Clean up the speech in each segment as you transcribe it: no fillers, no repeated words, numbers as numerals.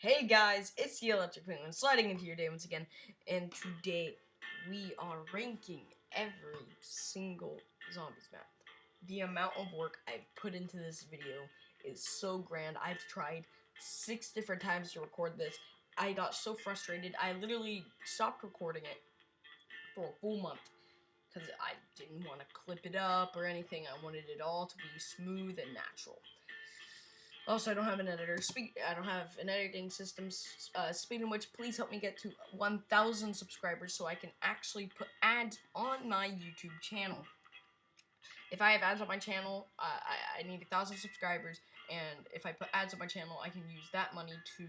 Hey guys, it's the Electric Penguin sliding into your day once again, and today we are ranking every single zombies map. The amount of work I've put into this video is so grand. I've tried 6 different times to record this. I got so frustrated, I literally stopped recording it for a full month because I didn't want to clip it up or anything. I wanted it all to be smooth and natural. Also, I don't have an editor. I don't have an editing system. Speaking of which, please help me get to 1,000 subscribers so I can actually put ads on my YouTube channel. If I have ads on my channel, I need 1,000 subscribers, and if I put ads on my channel, I can use that money to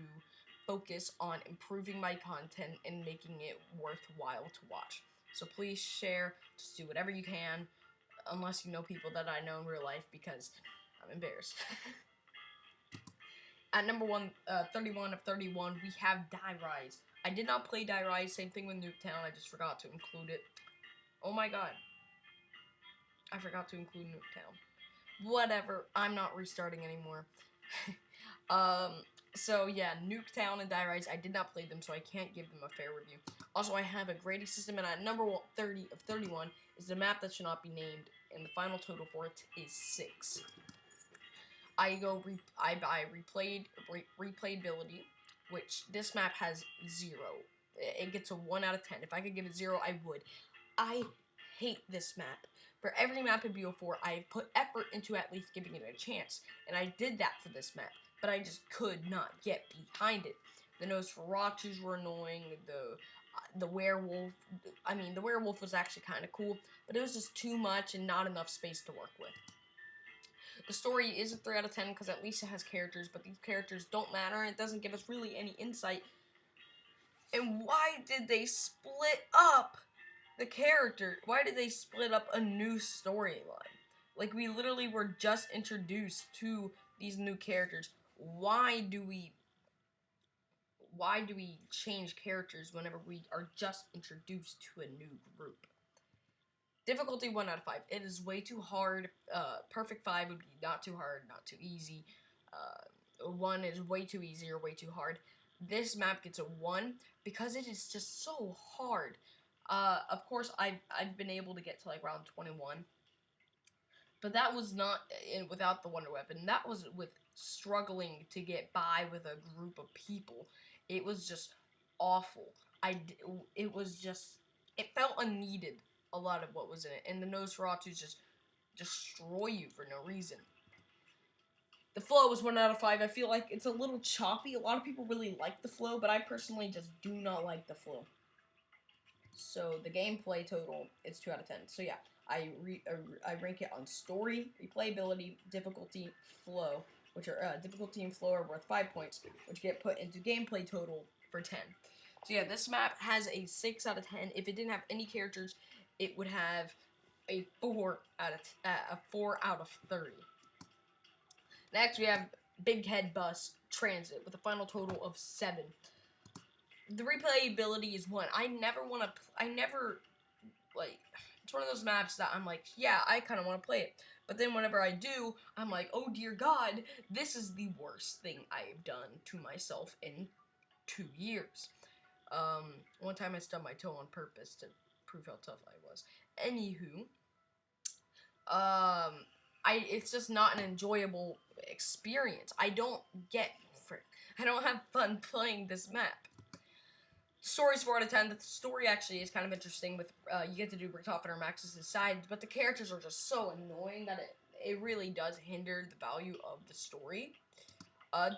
focus on improving my content and making it worthwhile to watch. So please share. Just do whatever you can, unless you know people that I know in real life, because I'm embarrassed. At number 31 of 31, we have Die Rise. I did not play Die Rise, same thing with Nuketown, I just forgot to include it. Oh my god. I forgot to include Nuketown. Whatever, I'm not restarting anymore. So yeah, Nuketown and Die Rise, I did not play them, so I can't give them a fair review. Also, I have a grading system, and at number 30 of 31 is the map that should not be named, and the final total for it is 6. I buy replayability, which this map has 0. It gets a 1 out of 10. If I could give it 0, I would. I hate this map. For every map in BO4, I've put effort into at least giving it a chance, and I did that for this map, but I just could not get behind it. The Nosferatus were annoying, the werewolf, the werewolf was actually kind of cool, but it was just too much and not enough space to work with. The story is a 3 out of 10 because at least it has characters, but these characters don't matter and it doesn't give us really any insight. And why did they split up the character? Why did they split up a new storyline? Like, we literally were just introduced to these new characters. Why do we change characters whenever we are just introduced to a new group? Difficulty 1 out of 5. It is way too hard. Perfect 5 would be not too hard, not too easy. 1 is way too easy or way too hard. This map gets a 1 because it is just so hard. Of course, I've been able to get to like round 21, but that was not without the Wonder Weapon. That was with struggling to get by with a group of people. It was just awful. It felt unneeded, a lot of what was in it, and the Nosferatus just destroy you for no reason. The flow was 1 out of 5. I feel like it's a little choppy. A lot of people really like the flow, but I personally just do not like the flow. So the gameplay total is 2 out of 10. So yeah, I rank it on story, replayability, difficulty, flow, which are difficulty and flow are worth 5 points, which get put into gameplay total for 10. So yeah, this map has a 6 out of 10. If it didn't have any characters, it would have a 4 out of 30. Next, we have Big Head Bus Transit with a final total of 7. The replayability is 1. It's one of those maps that I'm like, yeah, I kind of want to play it. But then whenever I do, I'm like, oh dear God, this is the worst thing I've done to myself in 2 years. One time I stubbed my toe on purpose to prove how tough I was. Anywho, it's just not an enjoyable experience. I don't have fun playing this map. Story's 4 out of 10. The story actually is kind of interesting with, you get to do Bertolf and Maxis' side, but the characters are just so annoying that it really does hinder the value of the story.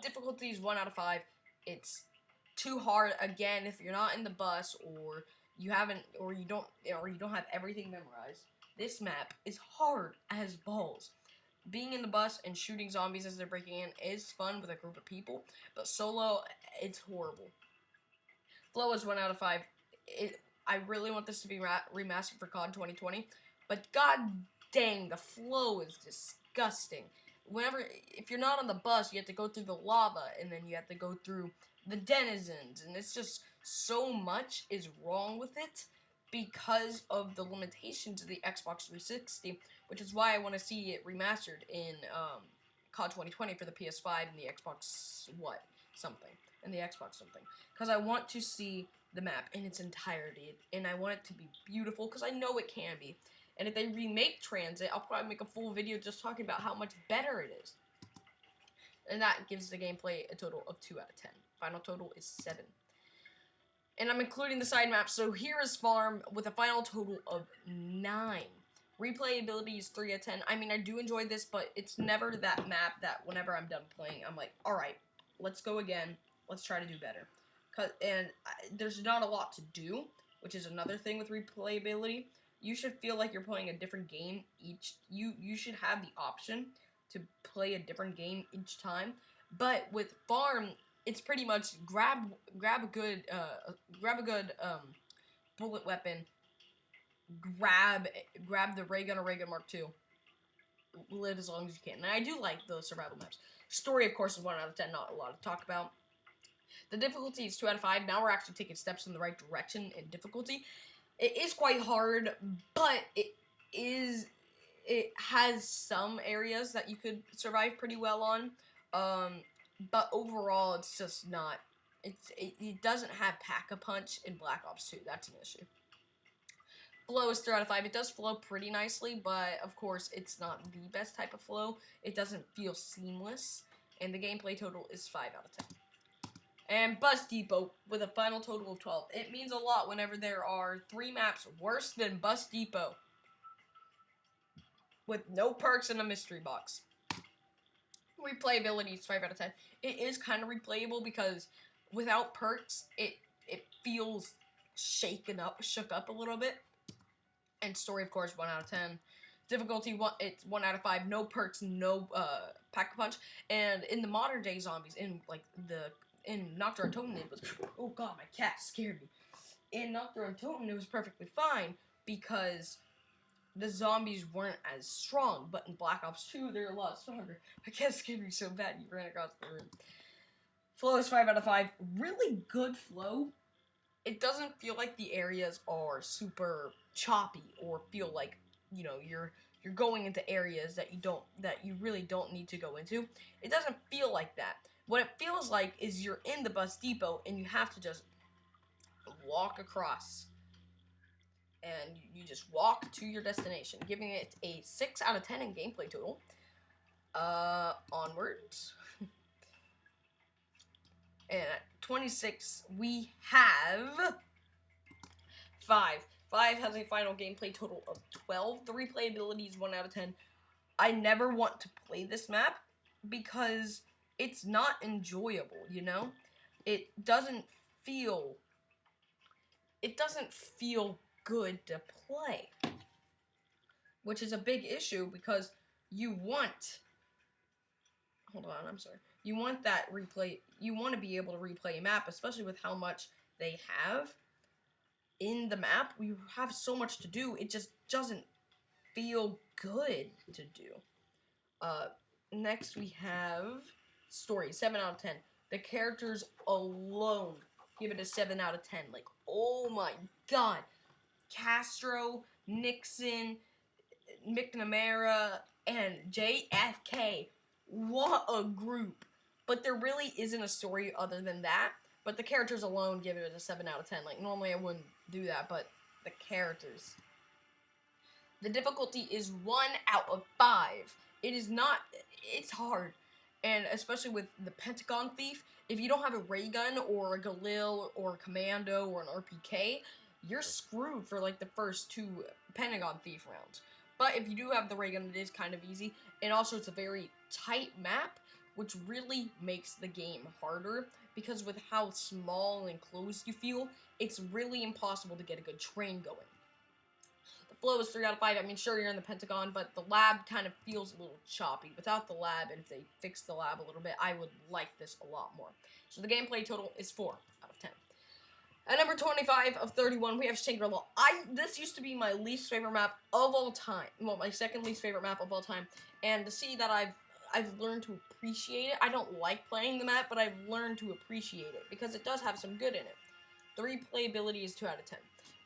Difficulty is 1 out of 5. It's too hard, again, if you're not in the bus, or you don't have everything memorized. This map is hard as balls. Being in the bus and shooting zombies as they're breaking in is fun with a group of people, but solo, it's horrible. Flow is 1 out of 5. I really want this to be remastered for COD 2020, but god dang, the flow is disgusting. If you're not on the bus, you have to go through the lava, and then you have to go through the denizens, and it's just so much is wrong with it because of the limitations of the Xbox 360, which is why I want to see it remastered in COD 2020 for the PS5 and the Xbox something, and the Xbox something, because I want to see the map in its entirety, and I want it to be beautiful, because I know it can be. And if they remake Tranzit, I'll probably make a full video just talking about how much better it is. And that gives the gameplay a total of 2 out of 10. Final total is 7. And I'm including the side maps, so here is Farm with a final total of 9. Replayability is 3 out of 10. I mean, I do enjoy this, but it's never that map that whenever I'm done playing, I'm like, alright, let's go again. Let's try to do better. There's not a lot to do, which is another thing with replayability. You should feel like you're playing a different game you should have the option to play a different game each time. But with Farm, it's pretty much grab a good bullet weapon, grab the ray gun or ray gun Mark II, live as long as you can. And I do like the survival maps. Story, of course, is 1 out of 10, not a lot to talk about. The difficulty is 2 out of 5. Now we're actually taking steps in the right direction in difficulty. It is quite hard, but it has some areas that you could survive pretty well on. But overall, it's just not. It doesn't have Pack-a-Punch in Black Ops 2. That's an issue. Flow is 3 out of 5. It does flow pretty nicely, but of course, it's not the best type of flow. It doesn't feel seamless, and the gameplay total is 5 out of 10. And Bus Depot with a final total of 12. It means a lot whenever there are 3 maps worse than Bus Depot, with no perks and a mystery box. Replayability is 5 out of 10. It is kind of replayable because without perks, it feels shook up a little bit. And story, of course, 1 out of 10. Difficulty, it's 1 out of 5. No perks, no Pack-a-Punch. And in the modern day zombies, in Nacht Der Untoten, it was, oh god, my cat scared me. In Nacht Der Untoten, it was perfectly fine because the zombies weren't as strong. But in Black Ops 2, they're a lot stronger. My cat scared me so bad, you ran across the room. Flow is 5 out of 5. Really good flow. It doesn't feel like the areas are super choppy or feel like, you know, you're going into areas that you really don't need to go into. It doesn't feel like that. What it feels like is you're in the Bus Depot and you have to just walk across. And you just walk to your destination, giving it a 6 out of 10 in gameplay total. Onwards. And at 26, we have 5. 5 has a final gameplay total of 12. The replayability is 1 out of 10. I never want to play this map because it's not enjoyable, you know? It doesn't feel good to play. Which is a big issue because you want... Hold on, I'm sorry. You want that replay... You want to be able to replay a map, especially with how much they have in the map. We have so much to do, it just doesn't feel good to do. Next we have story, 7 out of 10. The characters alone give it a 7 out of 10. Like, oh my god. Castro, Nixon, McNamara, and JFK. What a group. But there really isn't a story other than that. But the characters alone give it a 7 out of 10. Like, normally I wouldn't do that, but the characters. The difficulty is 1 out of 5. It is not... It's hard. And especially with the Pentagon Thief, if you don't have a ray gun or a Galil or a Commando or an RPK, you're screwed for like the first 2 Pentagon Thief rounds. But if you do have the ray gun, it is kind of easy. And also it's a very tight map, which really makes the game harder, because with how small and enclosed you feel, it's really impossible to get a good train going. The flow is 3 out of 5. I mean, sure, you're in the Pentagon, but the lab kind of feels a little choppy. Without the lab, and if they fix the lab a little bit, I would like this a lot more. So the gameplay total is 4 out of 10. At number 25 of 31, we have Shangri-La. This used to be my least favorite map of all time. Well, my second least favorite map of all time. And to see that I've learned to appreciate it. I don't like playing the map, but I've learned to appreciate it because it does have some good in it. The replayability is 2 out of 10.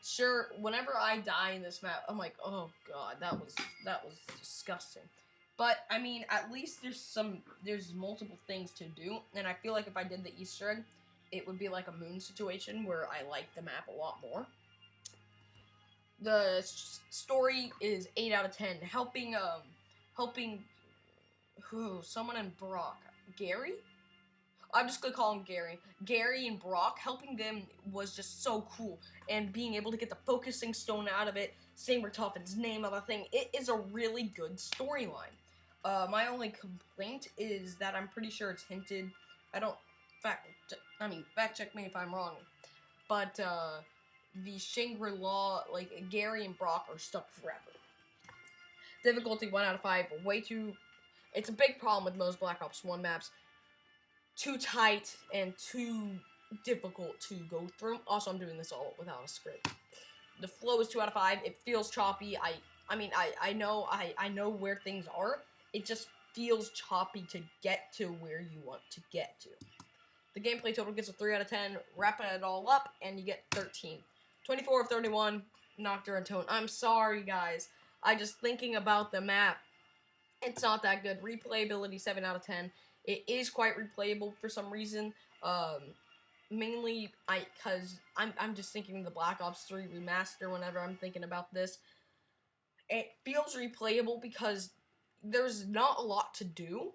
Sure, whenever I die in this map, I'm like, oh god, that was disgusting. But, I mean, at least there's multiple things to do, and I feel like if I did the Easter egg, it would be like a moon situation where I like the map a lot more. The story is 8 out of 10. Helping someone in Brock. Gary? I'm just gonna call him Gary. Gary and Brock, helping them was just so cool. And being able to get the focusing stone out of it, saying Richtoffen's name of a thing, it is a really good storyline. My only complaint is that I'm pretty sure it's hinted. Fact check me if I'm wrong. But, the Shangri-La, like, Gary and Brock are stuck forever. Difficulty 1 out of 5, way too... It's a big problem with most Black Ops 1 maps. Too tight and too difficult to go through. Also, I'm doing this all without a script. The flow is 2 out of 5. It feels choppy. I know where things are. It just feels choppy to get to where you want to get to. The gameplay total gets a 3 out of 10. Wrapping it all up, and you get 13. 24 of 31. Nacht Der Untoten. I'm sorry, guys. I just thinking about the map. It's not that good. Replayability 7 out of 10. It is quite replayable for some reason. Mainly because I'm just thinking the Black Ops 3 remaster whenever I'm thinking about this. It feels replayable because there's not a lot to do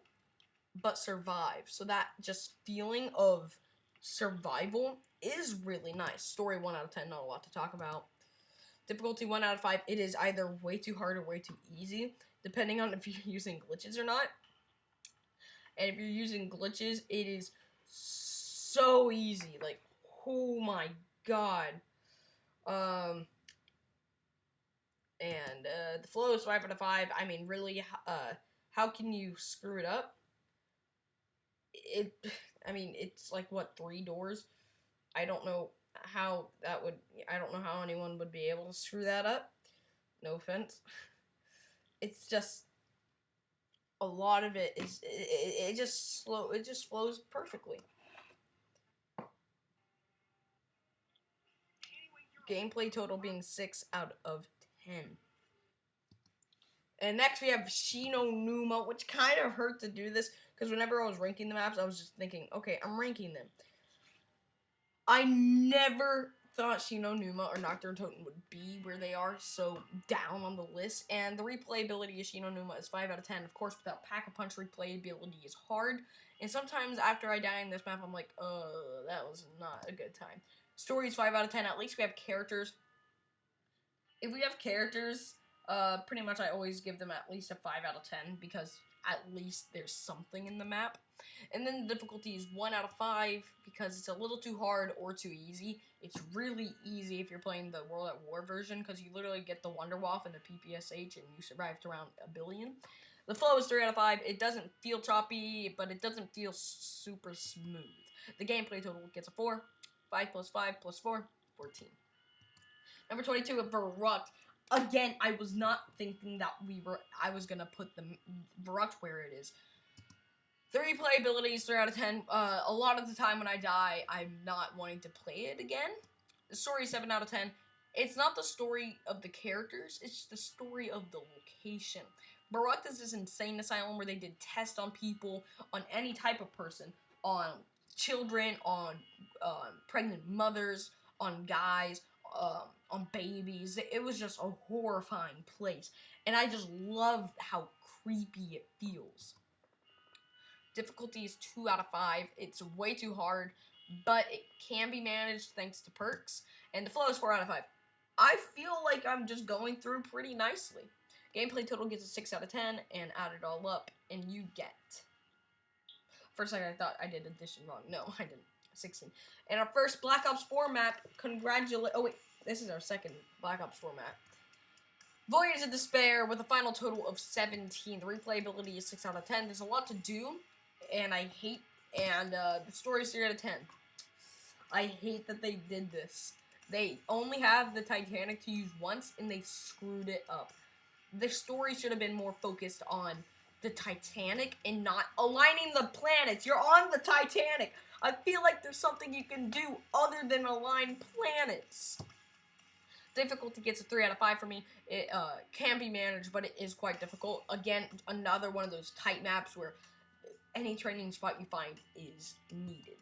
but survive. So that just feeling of survival is really nice. Story 1 out of 10, not a lot to talk about. Difficulty 1 out of 5, it is either way too hard or way too easy, depending on if you're using glitches or not. And if you're using glitches, it is so easy. Like, oh my god. The flow is 5 out of 5. I mean, really, how can you screw it up? It's like, what, 3 doors? I don't know how anyone would be able to screw that up. No offense. It's just, a lot of it is, it just flows perfectly. Gameplay total being 6 out of 10. And next we have Numa, which kind of hurt to do this, because whenever I was ranking the maps, I was just thinking, okay, I'm ranking them. I never thought Numa or Nacht Der Untoten would be where they are, so down on the list. And the replayability of Numa is 5 out of 10. Of course, without Pack-a-Punch, replayability is hard. And sometimes after I die in this map, I'm like, that was not a good time. Story is 5 out of 10. At least we have characters. If we have characters, pretty much I always give them at least a 5 out of 10, because at least there's something in the map. And then the difficulty is 1 out of 5, because it's a little too hard or too easy. It's really easy if you're playing the World at War version, because you literally get the Wonder Waff and the PPSH, and you survived around 1 billion. The flow is 3 out of 5. It doesn't feel choppy, but it doesn't feel super smooth. The gameplay total gets a 4. 5 plus 5 plus 4, 14. Number 22, Verrukt. Again, I was not thinking that I was gonna put the Verrukt where it is. The replayability is 3 out of 10. A lot of the time when I die, I'm not wanting to play it again. The story is 7 out of 10. It's not the story of the characters, it's the story of the location. Verrukt is this insane asylum where they did tests on people, on any type of person, on children, on pregnant mothers, on guys, on babies. It was just a horrifying place. And I just love how creepy it feels. Difficulty is 2 out of 5. It's way too hard, but it can be managed thanks to perks. And the flow is 4 out of 5. I feel like I'm just going through pretty nicely. Gameplay total gets a 6 out of 10, and add it all up, and you get... For a second, I thought I did addition wrong. No, I didn't. 16. And our first Black Ops 4 map, oh wait, this is our second Black Ops 4 map. Voyage of Despair with a final total of 17. The replayability is 6 out of 10. There's a lot to do, and the story is 3 out of 10. I hate that they did this. They only have the Titanic to use once, and they screwed it up. The story should have been more focused on the Titanic and not aligning the planets. You're on the Titanic. I feel like there's something you can do other than align planets. Difficulty gets a 3 out of 5 for me. It can be managed, but it is quite difficult. Again, another one of those tight maps where any training spot you find is needed.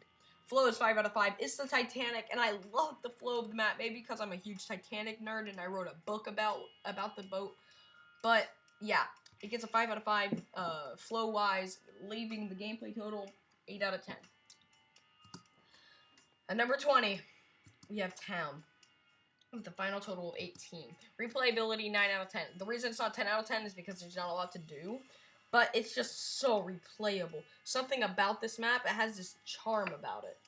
Flow is 5 out of 5. It's the Titanic, and I love the flow of the map. Maybe because I'm a huge Titanic nerd and I wrote a book about the boat. But yeah, it gets a 5 out of 5 flow-wise, leaving the gameplay total 8 out of 10. At number 20, we have Town, with the final total of 18. Replayability, 9 out of 10. The reason it's not 10 out of 10 is because there's not a lot to do, but it's just so replayable. Something about this map, it has this charm about it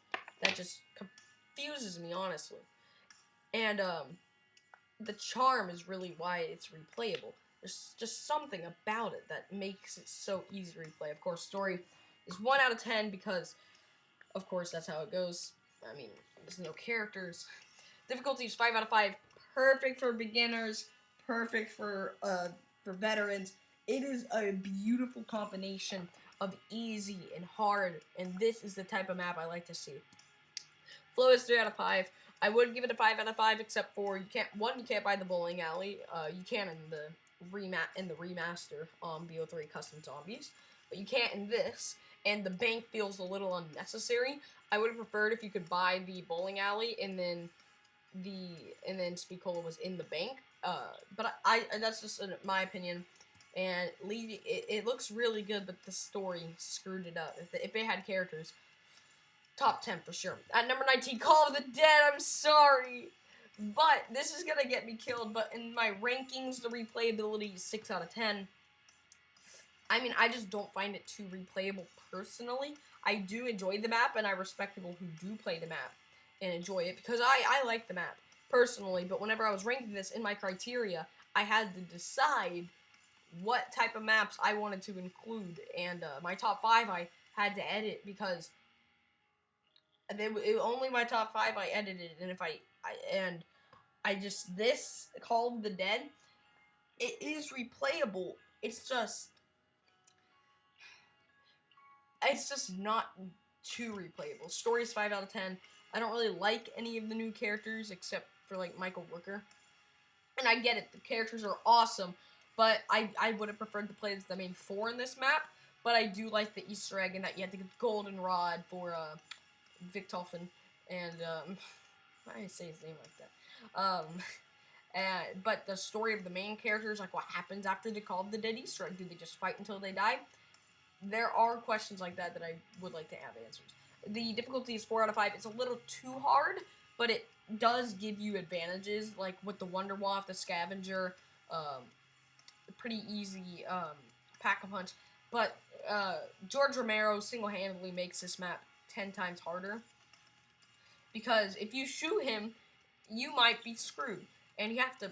that just confuses me, honestly. And the charm is really why it's replayable. There's just something about it that makes it so easy to replay. Of course, story is 1 out of 10 because, of course, that's how it goes. I mean, there's no characters. Difficulty is 5 out of 5. Perfect for beginners. Perfect for veterans. It is a beautiful combination of easy and hard, and this is the type of map I like to see. Flow is 3 out of 5. I would give it a 5 out of 5, except for you can't buy the bowling alley. You can in the remaster BO3 Custom Zombies, but you can't in this. And the bank feels a little unnecessary. I would have preferred if you could buy the bowling alley and then Speed Cola was in the bank. But that's just my opinion. And it looks really good, but the story screwed it up. If it had characters, top 10 for sure. At number 19, Call of the Dead. I'm sorry, but this is gonna get me killed. But in my rankings, the replayability is 6 out of 10. I mean, I just don't find it too replayable personally. I do enjoy the map, and I respect people who do play the map and enjoy it, because I like the map personally. But whenever I was ranking this in my criteria, I had to decide what type of maps I wanted to include, and my top 5 I had to edit because only my top 5 I edited, and this Call of the Dead, it is replayable. It's just not too replayable. Story's 5 out of 10. I don't really like any of the new characters except for like Michael Rooker, and I get it, the characters are awesome. But I would have preferred to play as the main 4 in this map. But I do like the Easter egg and that you have to get the golden rod for Victolfen. And why did I say his name like that? But the story of the main characters, like what happens after the Call of the Dead Easter egg, do they just fight until they die? There are questions like that I would like to have answers. The difficulty is 4 out of 5. It's a little too hard, but it does give you advantages, like with the Wonderwaff, the Scavenger, pretty easy pack-a-punch, but George Romero single-handedly makes this map 10 times harder, because if you shoot him, you might be screwed, and you have to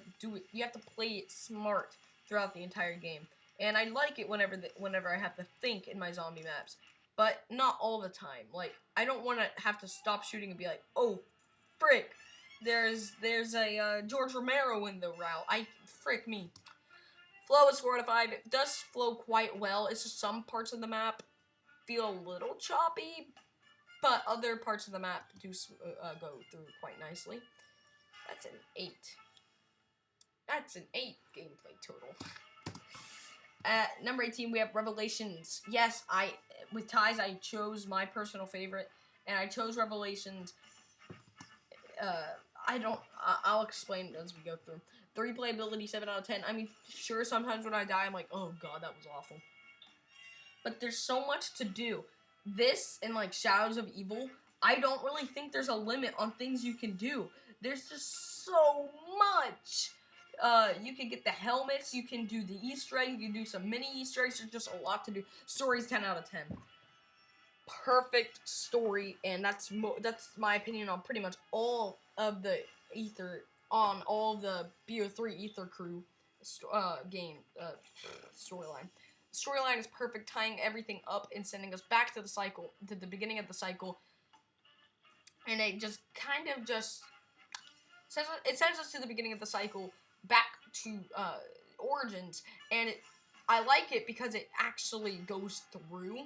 play it smart throughout the entire game. And I like it whenever I have to think in my zombie maps, but not all the time. Like, I don't want to have to stop shooting and be like, oh, frick, there's a George Romero in the route. Frick me. Flow is 4 out of 5. It does flow quite well. It's just some parts of the map feel a little choppy, but other parts of the map do go through quite nicely. That's an 8. That's an 8 gameplay total. At number 18, we have Revelations. Yes, with ties, I chose my personal favorite, and I chose Revelations. I'll explain as we go through. The replayability, 7 out of 10. I mean, sure, sometimes when I die, I'm like, oh god, that was awful. But there's so much to do. This and like Shadows of Evil, I don't really think there's a limit on things you can do. There's just so much. You can get the helmets, you can do the Easter egg, you can do some mini Easter eggs. There's just a lot to do. Story's 10 out of 10. Perfect story, and that's my opinion on pretty much all of the all of the BO3 Ether Crew game storyline. The storyline is perfect, tying everything up and sending us back to the beginning of the cycle, and it just kind of sends us to the beginning of the cycle, back to Origins, and I like it because it actually goes through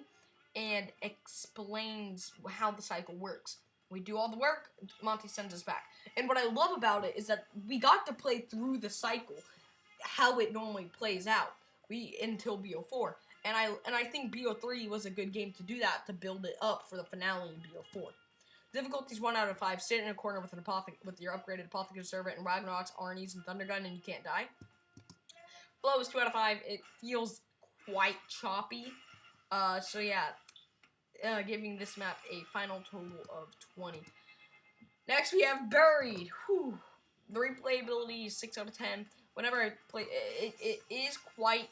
and explains how the cycle works We do all the work, Monty sends us back. And what I love about it is that we got to play through the cycle, how it normally plays out, until BO4. And I think BO3 was a good game to do that, to build it up for the finale in BO4. Difficulty's 1 out of 5. Sit in a corner with with your upgraded Apothecary Servant and Ragnarok's, Arnie's, and Thundergun, and you can't die. Flow is 2 out of 5. It feels quite choppy. So yeah, giving this map a final total of 20. Next we have Buried. Whew. The replayability is 6 out of 10. Whenever I play, it is quite...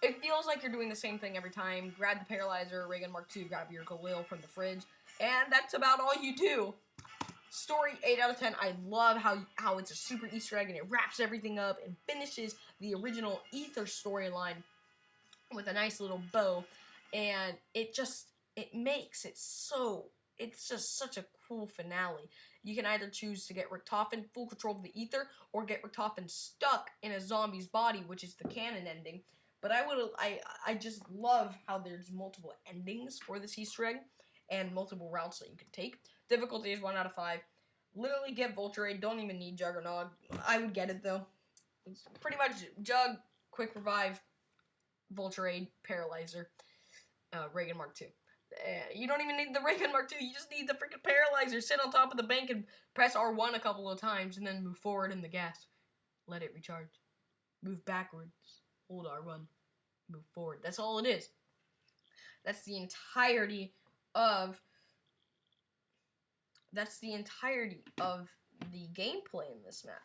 It feels like you're doing the same thing every time. Grab the Paralyzer, Reagan Mark II, grab your Galil from the fridge, and that's about all you do. Story, 8 out of 10. I love how it's a super Easter egg, and it wraps everything up and finishes the original Ether storyline with a nice little bow, and it makes it so... It's just such a cool finale. You can either choose to get Richtofen full control of the Ether, or get Richtofen stuck in a zombie's body, which is the canon ending. But I just love how there's multiple endings for this Easter egg, and multiple routes that you can take. Difficulty is 1 out of 5. Literally get Vulture Aid, don't even need Juggernog. I would get it though. It's pretty much Jug, Quick Revive, Vulture Aid, Paralyzer, Reagan Mark II. You don't even need the Reagan Mark II, you just need the freaking Paralyzer. Sit on top of the bank and press R1 a couple of times, and then move forward in the gas. Let it recharge. Move backwards. Hold R1. Move forward. That's all it is. That's the entirety of... That's the entirety of the gameplay in this map.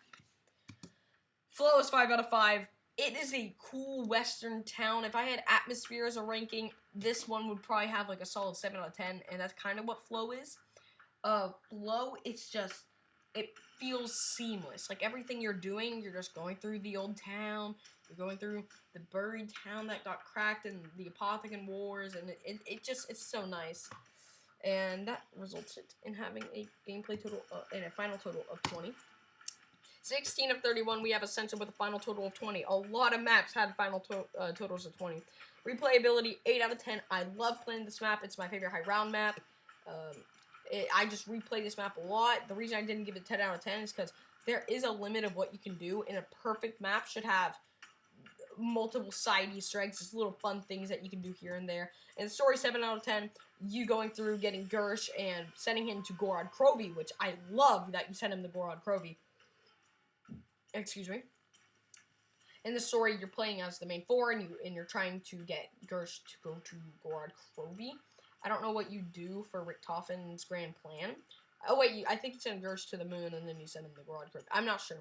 Flow is 5 out of 5. It is a cool western town. If I had atmosphere as a ranking, this one would probably have like a solid 7 out of 10, and that's kind of what Flow is. Flow, it's just, it feels seamless. Like everything you're doing, you're just going through the old town, you're going through the buried town that got cracked in the Apothecary Wars, and it's so nice. And that resulted in having a gameplay total, and a final total of 20. 16 of 31, we have Ascension with a final total of 20. A lot of maps had final totals of 20. Replayability, 8 out of 10. I love playing this map. It's my favorite high round map. I just replay this map a lot. The reason I didn't give it 10 out of 10 is because there is a limit of what you can do, and a perfect map should have multiple side Easter eggs, just little fun things that you can do here and there. And story, 7 out of 10. You going through, getting Gersh, and sending him to Gorod Krovi, which I love that you send him to Gorod Krovi. Excuse me. In the story, you're playing as the main four, and you're trying to get Gersh to go to Gorod Krovi. I don't know what you do for Richtofen's grand plan. Oh wait, I think you send Gersh to the moon, and then you send him to Gorod Krovi. I'm not sure.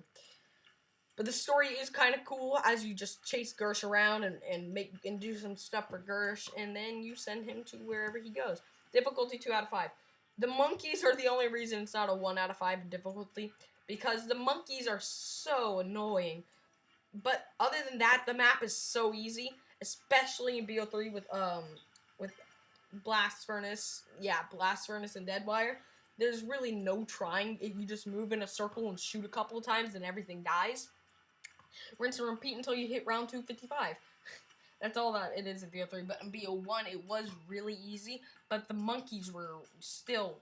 But the story is kind of cool, as you just chase Gersh around and do some stuff for Gersh, and then you send him to wherever he goes. Difficulty, 2 out of 5. The monkeys are the only reason it's not a 1 out of 5 in difficulty, because the monkeys are so annoying. But other than that, the map is so easy, especially in BO3 with Blast Furnace. Yeah, Blast Furnace and Deadwire. There's really no trying. You just move in a circle and shoot a couple of times, and everything dies. Rinse and repeat until you hit round 255. That's all that it is in BO3. But in BO1, it was really easy, but the monkeys were still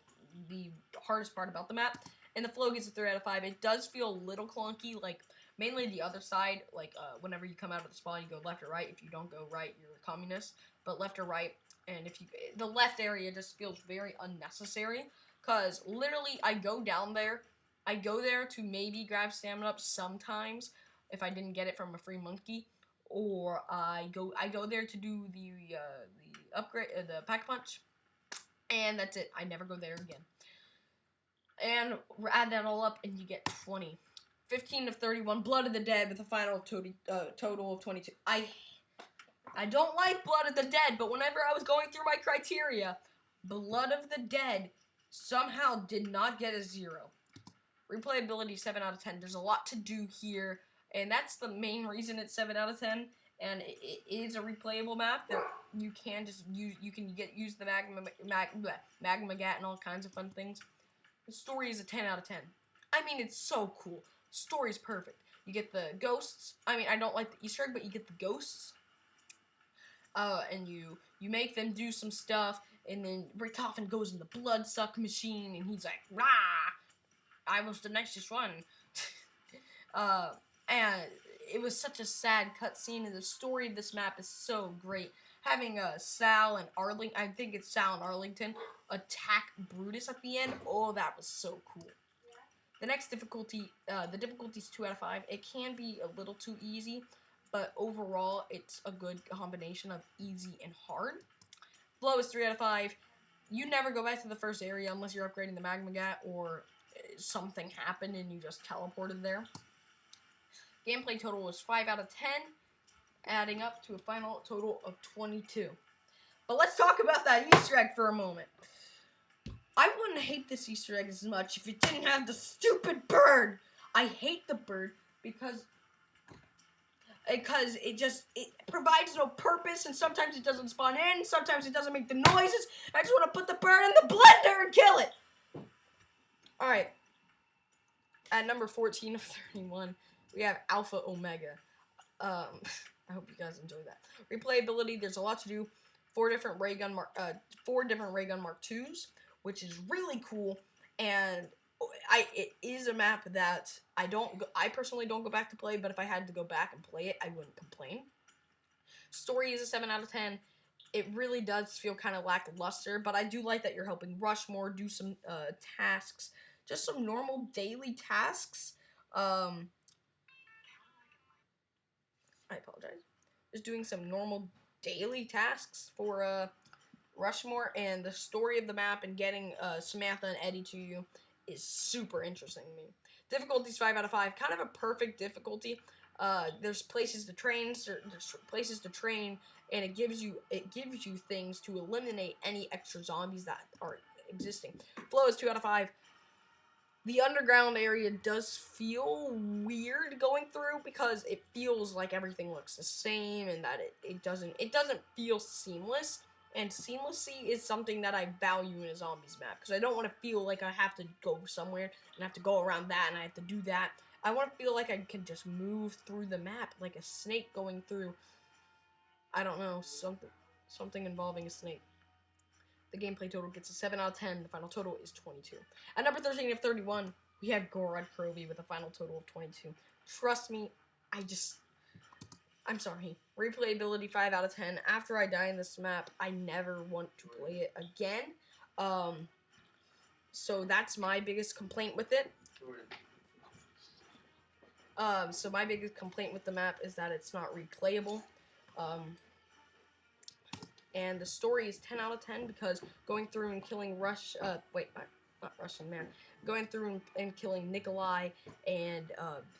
the hardest part about the map. And the flow gets a 3 out of 5. It does feel a little clunky, like, mainly the other side, like, whenever you come out of the spawn, you go left or right. If you don't go right, you're a communist. But left or right, and the left area just feels very unnecessary, because literally, I go there to maybe grab stamina up sometimes, if I didn't get it from a free monkey, or I go there to do the upgrade, the pack punch, and that's it. I never go there again. And add that all up, and you get 20. 15 of 31, Blood of the Dead with a final total of 22. I don't like Blood of the Dead, but whenever I was going through my criteria, Blood of the Dead somehow did not get a 0. Replayability, 7 out of 10. There's a lot to do here, and that's the main reason it's 7 out of 10. And it is a replayable map that you can just use. You can use the magma gat and all kinds of fun things. The story is a 10 out of 10. I mean, it's so cool. Story's perfect. You get the ghosts. I mean, I don't like the Easter egg, but you get the ghosts. And you make them do some stuff, And then Richtofen goes in the blood suck machine, and he's like, rah! I was the nicest one. And it was such a sad cutscene, and the story of this map is so great. Having Sal and Arlington, I think it's Sal and Arlington, attack Brutus at the end. Oh, that was so cool. The next difficulty, the difficulty is 2 out of 5. It can be a little too easy, but overall, it's a good combination of easy and hard. Flow is 3 out of 5. You never go back to the first area unless you're upgrading the Magma Gat or something happened and you just teleported there. Gameplay total was 5 out of 10, adding up to a final total of 22. But let's talk about that Easter egg for a moment. I wouldn't hate this Easter egg as much if it didn't have the stupid bird. I hate the bird because it provides no purpose, and sometimes it doesn't spawn in, sometimes it doesn't make the noises. I just want to put the bird in the blender and kill it. Alright. At number 14 of 31, we have Alpha Omega. I hope you guys enjoy that. Replayability, there's a lot to do. 4 different ray gun Mark IIs, which is really cool, and it is a map that I personally don't go back to play, but if I had to go back and play it, I wouldn't complain. Story is a 7 out of 10. It really does feel kind of lackluster, but I do like that you're helping Rushmore do some tasks, just some normal daily tasks. I apologize. Just doing some normal daily tasks for Rushmore, and the story of the map and getting Samantha and Eddie to you is super interesting to me. Difficulty's 5 out of 5, kind of a perfect difficulty. There's places to train, and it gives you things to eliminate any extra zombies that are existing. Flow is 2 out of 5. The underground area does feel weird going through because it feels like everything looks the same and that it doesn't feel seamless. And seamlessly is something that I value in a zombies map, because I don't want to feel like I have to go somewhere and have to go around that and I have to do that. I want to feel like I can just move through the map like a snake going through, I don't know, something involving a snake. The gameplay total gets a 7 out of 10. The final total is 22. At number 13 of 31, we have Gorod Krovi with a final total of 22. Trust me, I'm sorry. Replayability 5 out of 10. After I die in this map, I never want to play it again. So that's my biggest complaint with it. So my biggest complaint with the map is that it's not replayable. And the story is 10 out of 10 because going through and killing not Russian man. Going through and killing Nikolai and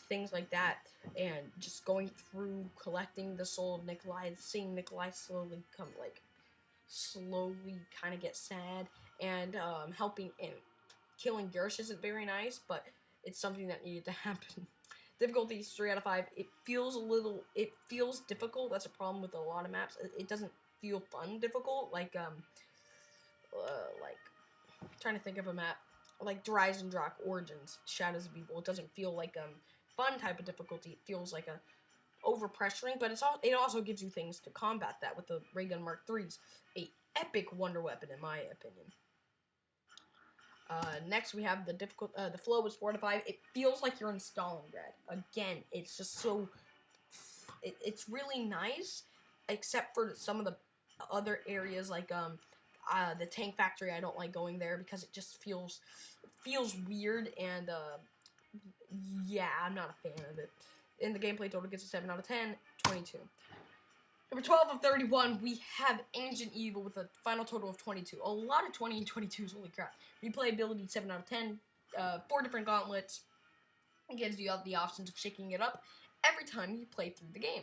things like that, and just going through collecting the soul of Nikolai, seeing Nikolai slowly kind of get sad, and helping and killing Gersh isn't very nice, but it's something that needed to happen. Difficulty is 3 out of 5. It feels difficult. That's a problem with a lot of maps. It doesn't feel fun difficult, like trying to think of a map like Rise and Drak Origins, Shadows of Evil. It doesn't feel like fun type of difficulty. It feels like a overpressuring, but it also gives you things to combat that with the Ray Gun Mark IIIs, a epic wonder weapon in my opinion. Next we have the flow is 4 out of 5. It feels like you're in Stalingrad. Again, it's just so it's really nice, except for some of the other areas like the tank factory. I don't like going there because it just feels weird, and yeah, I'm not a fan of it. And the gameplay total gets a 7 out of 10, 22. Number 12 of 31, we have Ancient Evil with a final total of 22. A lot of 20 and 22s, holy crap. Replayability 7 out of 10, 4 different gauntlets. It gives you the options of shaking it up every time you play through the game.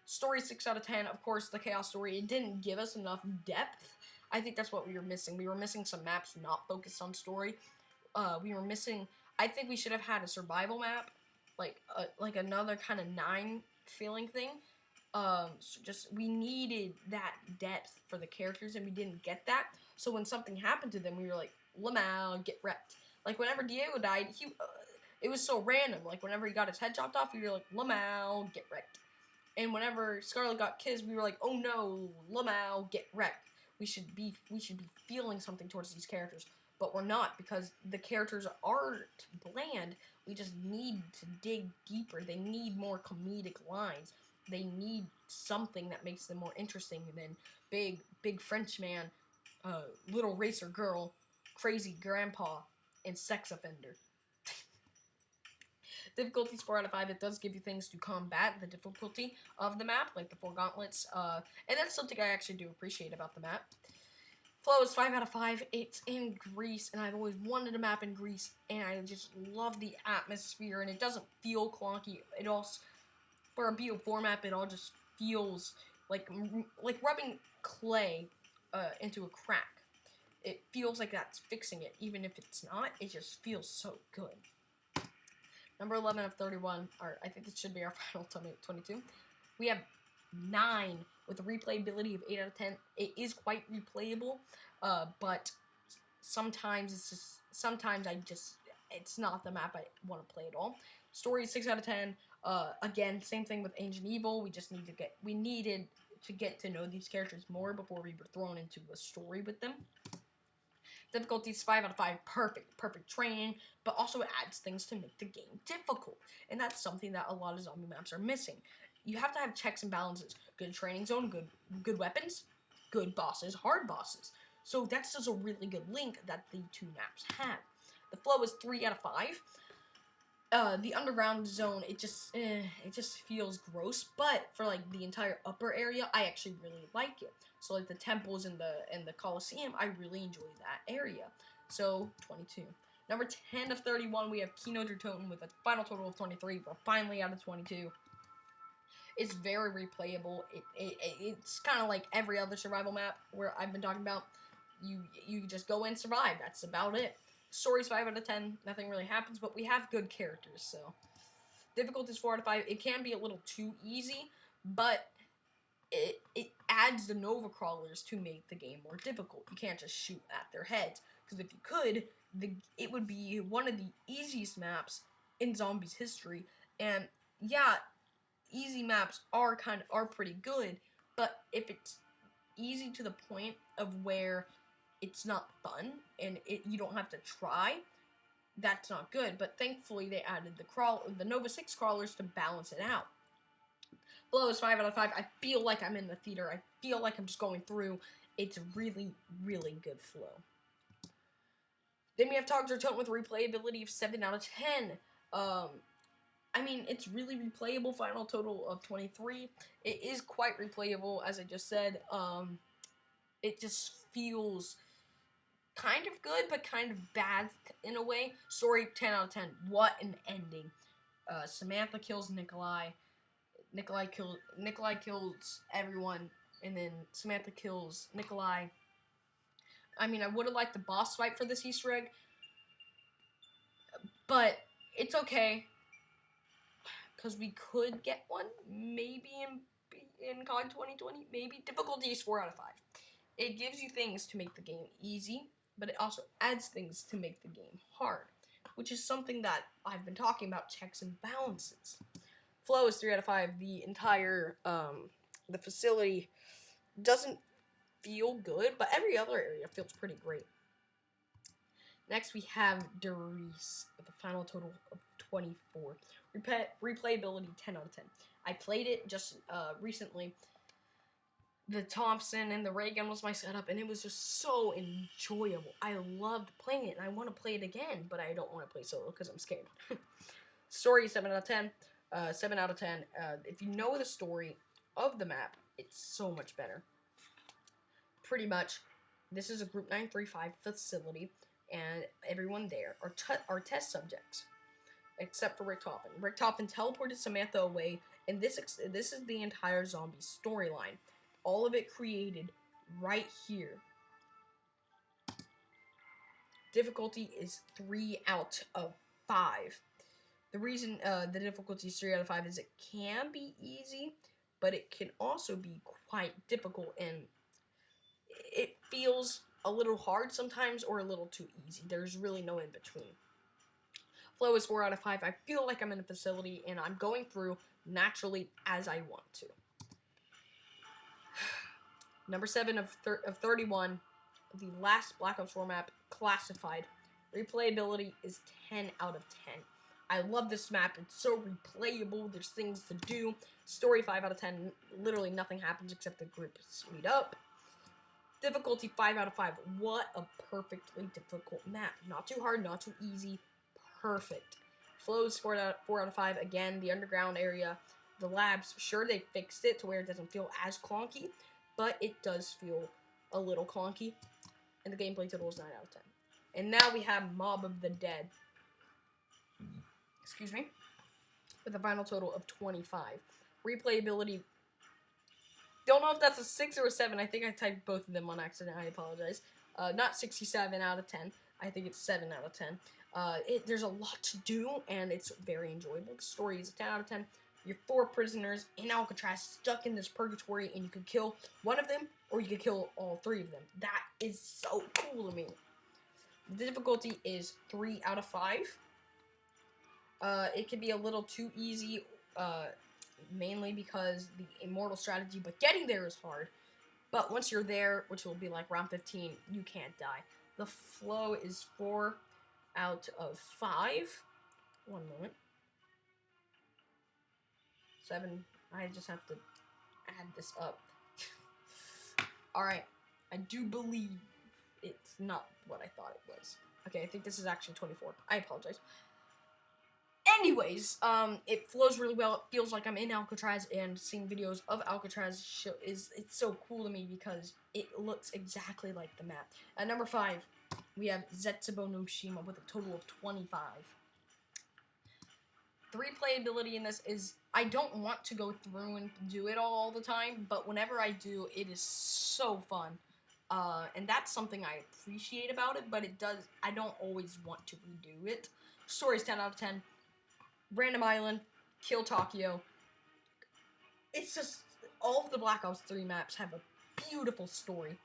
Story 6 out of 10, of course, the Chaos story. It didn't give us enough depth. I think that's what we were missing. We were missing some maps not focused on story. I think we should have had a survival map, like another kind of 9 feeling thing. We needed that depth for the characters, and we didn't get that. So when something happened to them, we were like, Lamau, get wrecked. Like whenever Diego died, it was so random. Like whenever he got his head chopped off, we were like, Lamau, get wrecked. And whenever Scarlet got kissed, we were like, oh no, Lamau, get wrecked. We should be feeling something towards these characters, but we're not, because the characters aren't bland. We just need to dig deeper. They need more comedic lines. They need something that makes them more interesting than big French man, little racer girl, crazy grandpa, and sex offender. Difficulty's 4 out of 5. It does give you things to combat the difficulty of the map, like the 4 gauntlets, and that's something I actually do appreciate about the map. Flow is 5 out of 5. It's in Greece, and I've always wanted a map in Greece, and I just love the atmosphere, and it doesn't feel clunky. It also, for a BO4 map, it all just feels like rubbing clay into a crack. It feels like that's fixing it, even if it's not. It just feels so good. Number 11 of 31, or I think this should be our final 22. We have 9 with a replayability of 8 out of 10. It is quite replayable, but sometimes it's not the map I want to play at all. Story is 6 out of 10. Again, same thing with Ancient Evil. We needed to get to know these characters more before we were thrown into a story with them. Difficulty is 5 out of 5. Perfect training, but also it adds things to make the game difficult. And that's something that a lot of zombie maps are missing. You have to have checks and balances. Good training zone, good weapons, good bosses, hard bosses. So that's just a really good link that the 2 maps have. The flow is 3 out of 5. The underground zone, it just feels gross, but for like the entire upper area, I actually really like it. So like the temples and the Colosseum, I really enjoy that area. So 22. Number 10 of 31, we have Kino Der Toten with a final total of 23. We're finally out of 22. It's very replayable. It's kind of like every other survival map where I've been talking about. You just go and survive. That's about it. Story's 5 out of 10. Nothing really happens, but we have good characters, so. Difficulty is 4 out of 5. It can be a little too easy, but it adds the Nova Crawlers to make the game more difficult. You can't just shoot at their heads, because if you could, it would be one of the easiest maps in Zombies history. And yeah, easy maps are pretty good, but if it's easy to the point of where it's not fun, and you don't have to try, that's not good. But thankfully, they added the Nova 6 crawlers to balance it out. Flow is 5 out of 5. I feel like I'm in the theater. I feel like I'm just going through. It's really, really good flow. Then we have Nacht Der Untoten with a replayability of 7 out of 10. I mean, it's really replayable. Final total of 23. It is quite replayable, as I just said. It just feels kind of good, but kind of bad in a way. Story, 10 out of 10. What an ending. Samantha kills Nikolai. Nikolai kills everyone, and then Samantha kills Nikolai. I mean, I would have liked the boss fight for this Easter egg, but it's okay, because we could get one, maybe in COD 2020, maybe. Difficulty is 4 out of 5. It gives you things to make the game easy, but it also adds things to make the game hard, which is something that I've been talking about, checks and balances. Flow is 3 out of 5. The entire, the facility doesn't feel good, but every other area feels pretty great. Next, we have Riese with a final total of 24. Replayability, 10 out of 10. I played it just recently. The Thompson and the ray gun was my setup, and it was just so enjoyable. I loved playing it, and I want to play it again, but I don't want to play solo because I'm scared. Story, 7 out of 10. 7 out of 10. If you know the story of the map, it's so much better. Pretty much, this is a Group 935 facility, and everyone there are test subjects, except for Richtofen. Richtofen teleported Samantha away, and this is the entire zombie storyline. All of it created right here. Difficulty is 3 out of 5. The reason the difficulty is 3 out of 5 is it can be easy, but it can also be quite difficult, and it feels a little hard sometimes or a little too easy. There's really no in between. Flow is 4 out of 5. I feel like I'm in a facility, and I'm going through naturally as I want to. Number 7 of 31, the last Black Ops 4 map, Classified. Replayability is 10 out of 10. I love this map. It's so replayable. There's things to do. Story 5 out of 10. Literally nothing happens except the group meet up. Difficulty 5 out of 5. What a perfectly difficult map. Not too hard, not too easy. Perfect. Flows 4 out of 5. Again, the underground area. The labs, sure, they fixed it to where it doesn't feel as clunky, but it does feel a little clunky. And the gameplay total is 9 out of 10. And now we have Mob of the Dead. Excuse me. With a final total of 25. Replayability. Don't know if that's a 6 or a 7. I think I typed both of them on accident. I apologize. Not 67 out of 10. I think it's 7 out of 10. There's a lot to do, and it's very enjoyable. The story is a 10 out of 10. You're 4 prisoners in Alcatraz, stuck in this purgatory, and you could kill one of them, or you could kill all 3 of them. That is so cool to me. The difficulty is 3 out of 5. It can be a little too easy, mainly because the immortal strategy, but getting there is hard. But once you're there, which will be like round 15, you can't die. The flow is 4 out of 5. 1 moment. 7. I just have to add this up. Alright. I do believe it's not what I thought it was. Okay, I think this is actually 24. I apologize. Anyways, it flows really well. It feels like I'm in Alcatraz, and seeing videos of Alcatraz it's so cool to me because it looks exactly like the map. At number 5, we have Zetsubou no Shima with a total of 25. The replayability in this is, I don't want to go through and do it all the time, but whenever I do, it is so fun. And that's something I appreciate about it, but I don't always want to redo it. Story's 10 out of 10. Random Island, Kill Tokyo. It's just, all of the Black Ops 3 maps have a beautiful story.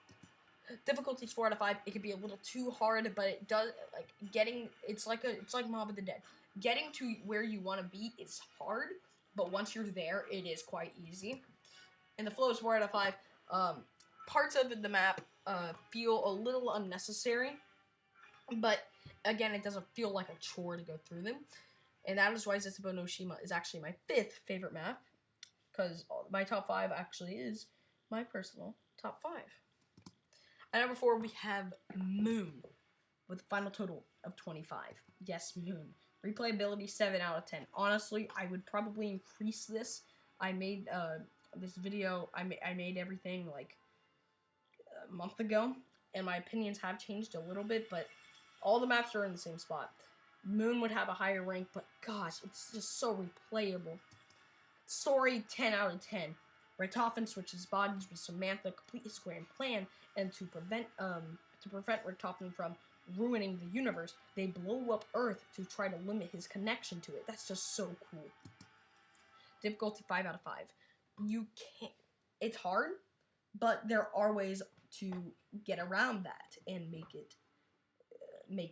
Difficulty's 4 out of 5. It could be a little too hard, but it does, like, it's like Mob of the Dead. Getting to where you want to be is hard, but once you're there, it is quite easy. And the flow is 4 out of 5. Parts of the map feel a little unnecessary, but again, it doesn't feel like a chore to go through them. And that is why Zetsubou no Shima is actually my 5th favorite map, because my top 5 actually is my personal top 5. At number 4, we have Moon, with a final total of 25. Yes, Moon. Replayability 7 out of 10. Honestly, I would probably increase this. I made this video, I made everything like a month ago, and my opinions have changed a little bit, but all the maps are in the same spot. Moon would have a higher rank, but gosh, it's just so replayable. Story 10 out of 10. Richtofen switches bodies with Samantha, complete his grand plan, and to prevent Richtofen from ruining the universe, they blow up Earth to try to limit his connection to it. That's just so cool. Difficulty 5 out of 5. You can't. It's hard, but there are ways to get around that and make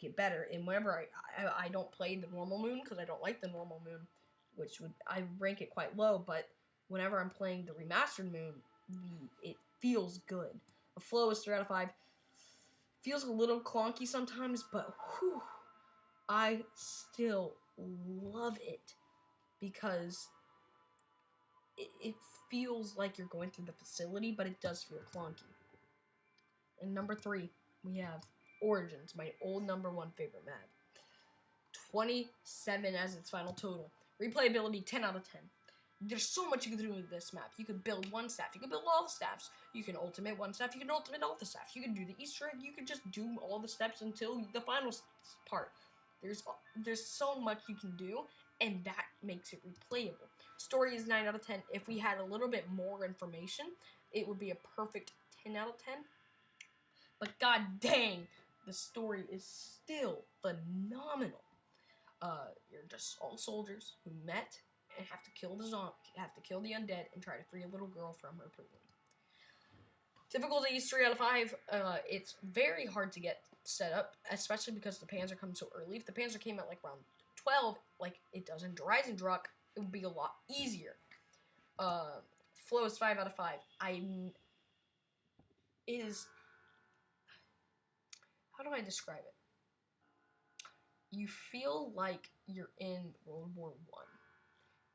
it better. And whenever I don't play the normal Moon because I don't like the normal Moon, which I rank it quite low, but whenever I'm playing the remastered Moon, it feels good. The flow is 3 out of 5. Feels a little clunky sometimes, but whew, I still love it because it feels like you're going through the facility, but it does feel clunky. And number 3, we have Origins, my old number 1 favorite map. 27 as its final total. Replayability 10 out of 10. There's so much you can do with this map. You could build one staff. You can build all the staffs. You can ultimate one staff. You can ultimate all the staffs. You can do the Easter egg. You can just do all the steps until the final part. There's so much you can do, and that makes it replayable. Story is 9 out of 10. If we had a little bit more information, it would be a perfect 10 out of 10. But god dang, the story is still phenomenal. You're just all soldiers who met and have to kill the undead and try to free a little girl from her prison. Difficulty is 3 out of 5. It's very hard to get set up, especially because the Panzer comes so early. If the Panzer came at like round 12, like it does in Riesendruck, it would be a lot easier. Flow is 5 out of 5. is, how do I describe it? You feel like you're in World War I.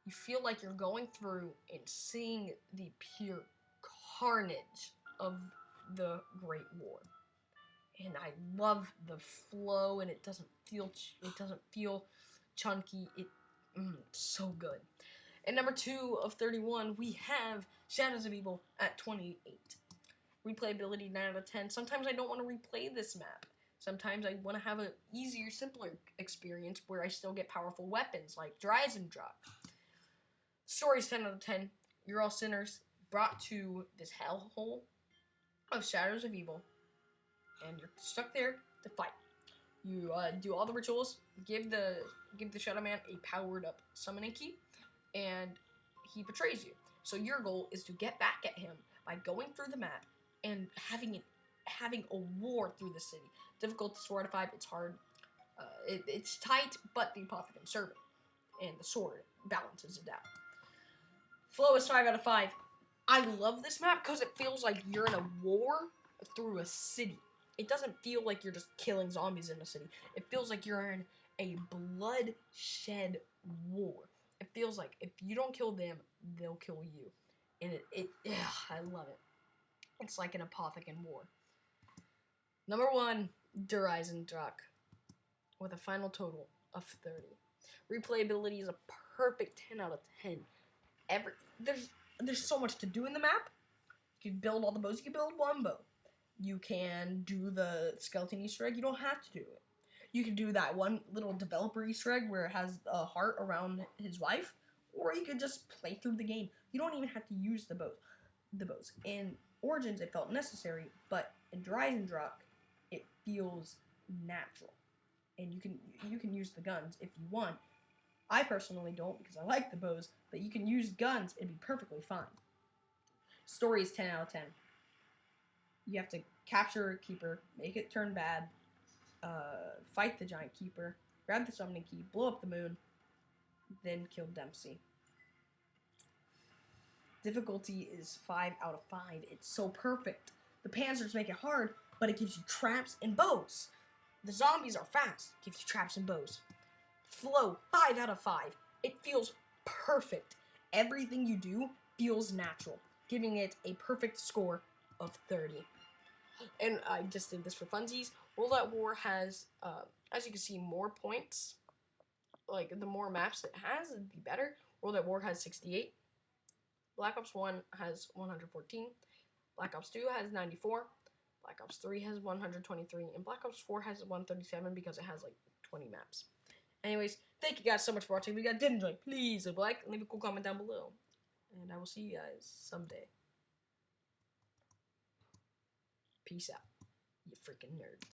You feel like you're going through and seeing the pure carnage of the Great War. And I love the flow, and it doesn't feel chunky. It's so good. And number 2 of 31, we have Shadows of Evil at 28. Replayability 9 out of 10. Sometimes I don't want to replay this map. Sometimes I want to have an easier, simpler experience where I still get powerful weapons like Rise and Drop. Story's 10 out of 10. You're all sinners brought to this hellhole of Shadows of Evil, and you're stuck there to fight. You do all the rituals, give the Shadow Man a powered up summoning key, and he betrays you. So your goal is to get back at him by going through the map and having a war through the city. Difficult to 4 out of 5. It's hard. It's tight, but the Apothecary can serve it, and the sword balances it out. Flow is 5 out of 5. I love this map because it feels like you're in a war through a city. It doesn't feel like you're just killing zombies in a city. It feels like you're in a bloodshed war. It feels like if you don't kill them, they'll kill you. And I love it. It's like an Apothecary war. Number 1, Der Eisendrache, with a final total of 30. Replayability is a perfect 10 out of 10. There's so much to do in the map. You can build all the bows. You can build one bow. You can do the skeleton Easter egg. You don't have to do it. You can do that one little developer Easter egg where it has a heart around his wife, or you could just play through the game. You don't even have to use the bows. In Origins, it felt necessary, but in Der Eisendrache, it feels natural, and you can use the guns if you want. I personally don't because I like the bows, but you can use guns and be perfectly fine. Story is 10 out of 10. You have to capture a keeper, make it turn bad, fight the giant keeper, grab the summoning key, blow up the moon, then kill Dempsey. Difficulty is 5 out of 5. It's so perfect. The panzers make it hard, but it gives you traps and bows. The zombies are fast, gives you traps and bows. Flow, 5 out of 5. It feels perfect. Everything you do feels natural, giving it a perfect score of 30. And I just did this for funsies. World at War has, as you can see, more points. Like, the more maps it has, it'd be better. World at War has 68. Black Ops 1 has 114. Black Ops 2 has 94. Black Ops 3 has 123. And Black Ops 4 has 137 because it has, like, 20 maps. Anyways, thank you guys so much for watching. If you guys did enjoy, please leave a like and leave a cool comment down below. And I will see you guys someday. Peace out, you freaking nerds.